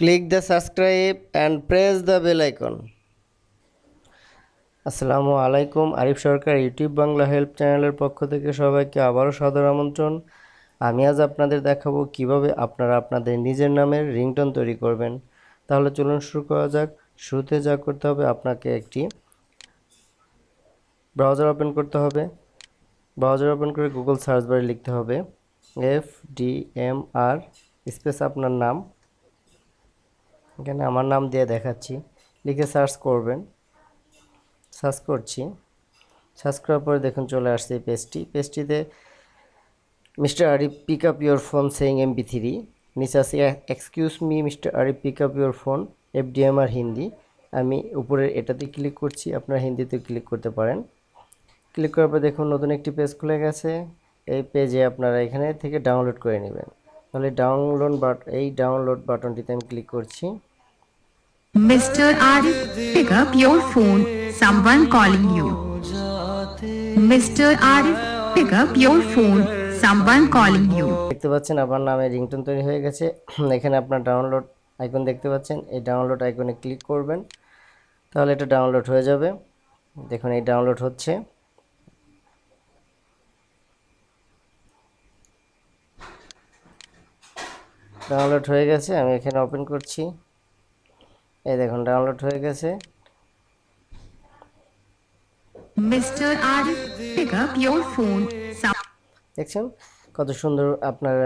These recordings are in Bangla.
Click the subscribe and press the bell icon. আসসালামু আলাইকুম, আরিফ সরকার ইউটিউব বাংলা হেল্প চ্যানেলের পক্ষ থেকে সবাইকে আবারও সাদর আমন্ত্রণ। আমি আজ আপনাদের দেখাবো কিভাবে আপনারা আপনাদের নিজের নামের রিংটোন তৈরি করবেন। তাহলে চলুন শুরু করা যাক। শুরুতে যা করতে হবে, আপনাকে একটি ব্রাউজার ওপেন করতে হবে। ব্রাউজার ওপেন করে গুগল সার্চ বারে লিখতে হবে FDMR স্পেস আপনার নাম, এখানে আমার নাম দিয়ে দেখাচ্ছি, লিখে সার্চ করবেন। সার্চ করছি, সার্চ করার পরে দেখুন চলে আসছে এই পেজটিতে mister Arif pick up your phone saying MP3, নিচে আছে excuse me mister Arif pick up your phone FDMR Hindi. আমি উপরের এটাতে ক্লিক করছি, আপনারা হিন্দিতে ক্লিক করতে পারেন। ক্লিক করার পর দেখুন নতুন একটি পেজ খুলে গেছে। এই পেজে আপনারা এখানে থেকে ডাউনলোড করে নেবেন। তাহলে এই ডাউনলোড বাটনটিতে আমি ক্লিক করছি। Mr. Arif, pick up your phone. Someone calling you. Mr. Arif, pick up your phone. Someone calling you. দেখতে পাচ্ছেন আমার নামে রিংটোন তৈরি হয়ে গেছে। এখানে আপনার ডাউনলোড আইকন দেখতে পাচ্ছেন, এই ডাউনলোড আইকনে ক্লিক করবেন, তাহলে এটা ডাউনলোড হয়ে যাবে। দেখুন এই ডাউনলোড হচ্ছে। ডাউনলোড হয়ে গেছে, আমি এখানে ওপেন করছি। এই দেখুন ডাউনলোড হয়ে গেছে। Mr. Arif, pick up your phone. দেখছেন কত সুন্দর আপনার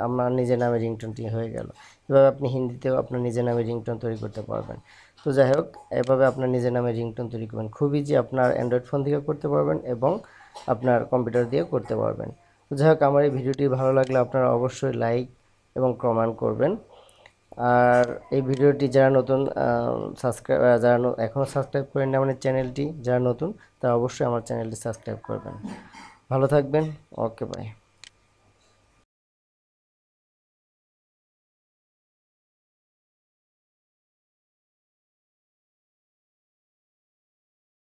আমার নিজের নামে রিংটোনটি হয়ে গেল। এভাবে আপনি হিন্দিতেও আপনার নিজের নামে রিংটোন তৈরি করতে পারবেন। তো যাই হোক, এভাবে আপনার নিজের নামে রিংটোন তৈরি করবেন। খুব ইজি, আপনার অ্যান্ড্রয়েড ফোন থেকে করতে পারবেন এবং আপনার কম্পিউটার দিয়েও করতে পারবেন। তো যাই হোক, আমার এই ভিডিওটি ভালো লাগলে আপনারা অবশ্যই লাইক এবং কমেন্ট করবেন। আর এই ভিডিওটি যারা নতুন এখনও সাবস্ক্রাইব করেন আমাদের চ্যানেলটি, যারা নতুন তারা অবশ্যই আমার চ্যানেলটি সাবস্ক্রাইব করবেন। ভালো থাকবেন। ওকে, বাই।